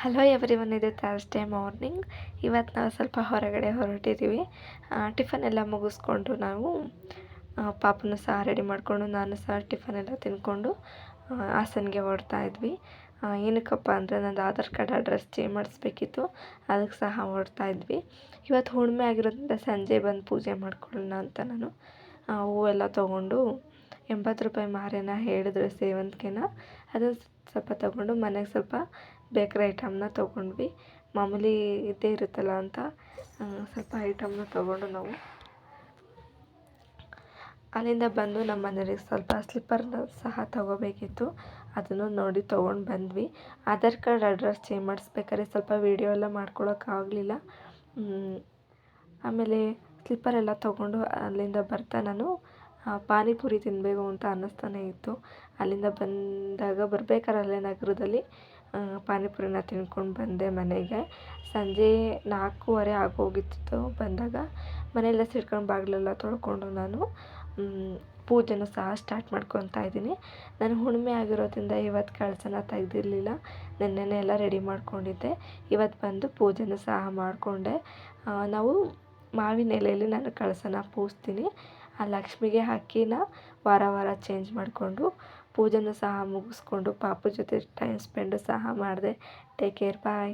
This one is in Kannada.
ಹಲೋ ಎವ್ರಿವನ್, ಇದು ಥರ್ಸ್ಡೇ ಮಾರ್ನಿಂಗ್. ಇವತ್ತು ನಾವು ಸ್ವಲ್ಪ ಹೊರಗಡೆ ಹೊರಟಿದ್ದೀವಿ. ಟಿಫನ್ ಎಲ್ಲ ಮುಗಿಸ್ಕೊಂಡು ನಾವು ಪಾಪನು ಸಹ ರೆಡಿ ಮಾಡಿಕೊಂಡು ನಾನು ಸಹ ಟಿಫನ್ ಎಲ್ಲ ತಿಂದ್ಕೊಂಡು ಹಾಸನ್ಗೆ ಹೊರಡ್ತಾ ಇದ್ವಿ. ಏನಕ್ಕಪ್ಪ ಅಂದರೆ ನಂದು ಆಧಾರ್ ಕಾರ್ಡ್ ಅಡ್ರೆಸ್ ಚೇಂಜ್ ಮಾಡಿಸ್ಬೇಕಿತ್ತು, ಅದಕ್ಕೆ ಸಹ ಹೊರಡ್ತಾ ಇದ್ವಿ. ಇವತ್ತು ಹುಣ್ಣಿಮೆ ಆಗಿರೋದ್ರಿಂದ ಸಂಜೆ ಬಂದು ಪೂಜೆ ಮಾಡ್ಕೊಳ್ಳೋಣ ಅಂತ ನಾನು ಹೂವೆಲ್ಲ ತೊಗೊಂಡು 80 ರೂಪಾಯಿ ಮಾರೇನ ಹೇಳಿದ್ರು ಸೇವಂತಿಗೆನ. ಅದು ಸ್ವಲ್ಪ ತೊಗೊಂಡು ಮನೆಗೆ ಸ್ವಲ್ಪ ಬೇಕ್ರಿ ಐಟಮ್ನ ತೊಗೊಂಡ್ವಿ. ಮಾಮೂಲಿ ಇದ್ದೇ ಇರುತ್ತಲ್ಲ ಅಂತ ಸ್ವಲ್ಪ ಐಟಮ್ನ ತೊಗೊಂಡು ನಾವು ಅಲ್ಲಿಂದ ಬಂದು ನಮ್ಮ ಮನೆಯವ್ರಿಗೆ ಸ್ವಲ್ಪ ಸ್ಲಿಪ್ಪರ್ನ ಸಹ ತೊಗೋಬೇಕಿತ್ತು. ಅದನ್ನು ನೋಡಿ ತೊಗೊಂಡು ಬಂದ್ವಿ. ಆಧಾರ್ ಕಾರ್ಡ್ ಅಡ್ರೆಸ್ ಚೇಂಜ್ ಮಾಡಿಸ್ಬೇಕಾದ್ರೆ ಸ್ವಲ್ಪ ವೀಡಿಯೋ ಎಲ್ಲ ಮಾಡ್ಕೊಳಕ್ಕಾಗಲಿಲ್ಲ. ಆಮೇಲೆ ಸ್ಲಿಪ್ಪರೆಲ್ಲ ತೊಗೊಂಡು ಅಲ್ಲಿಂದ ಬರ್ತಾ ನಾನು ಪಾನಿಪುರಿ ತಿನ್ನಬೇಕು ಅಂತ ಅನ್ನಿಸ್ತಾನೆ ಇತ್ತು. ಅಲ್ಲಿಂದ ಬಂದಾಗ ಬರ್ಬೇಕಾದ್ರೆ ನಗರದಲ್ಲಿ ಪಾನಿಪುರಿನ ತಿನ್ಕೊಂಡು ಬಂದೆ ಮನೆಗೆ. ಸಂಜೆ 4:15 ಆಗೋಗಿತ್ತು ಬಂದಾಗ. ಮನೆಯೆಲ್ಲ ಸೇರ್ಕೊಂಡು ಬಾಗಿಲೆಲ್ಲ ತೊಳ್ಕೊಂಡು ನಾನು ಪೂಜೆನೂ ಸಹ ಸ್ಟಾರ್ಟ್ ಮಾಡ್ಕೊತಾ ಇದ್ದೀನಿ. ನಾನು ಹುಣ್ಣಿಮೆ ಆಗಿರೋದ್ರಿಂದ ಇವತ್ತು ಕಳಶನ ತೆಗೆದಿರಲಿಲ್ಲ. ನೆನ್ನೆನೇ ಎಲ್ಲ ರೆಡಿ ಮಾಡ್ಕೊಂಡಿದ್ದೆ. ಇವತ್ತು ಬಂದು ಪೂಜೆನೂ ಸಹ ಮಾಡಿಕೊಂಡೆ. ನಾವು ಮಾವಿನ ಎಲೆಯಲ್ಲಿ ನಾನು ಕಳಶನ ಪೂಜಿಸ್ತೀನಿ. ಆ ಲಕ್ಷ್ಮಿಗೆ ಅಕ್ಕಿನ ವಾರ ವಾರ ಚೇಂಜ್ ಮಾಡಿಕೊಂಡು ಪೂಜೆನೂ ಸಹ ಮುಗಿಸ್ಕೊಂಡು ಪಾಪು ಜೊತೆ ಟೈಮ್ ಸ್ಪೆಂಡು ಸಹ ಮಾಡಿದೆ. ಟೇಕ್ ಕೇರ್, ಬಾಯ್.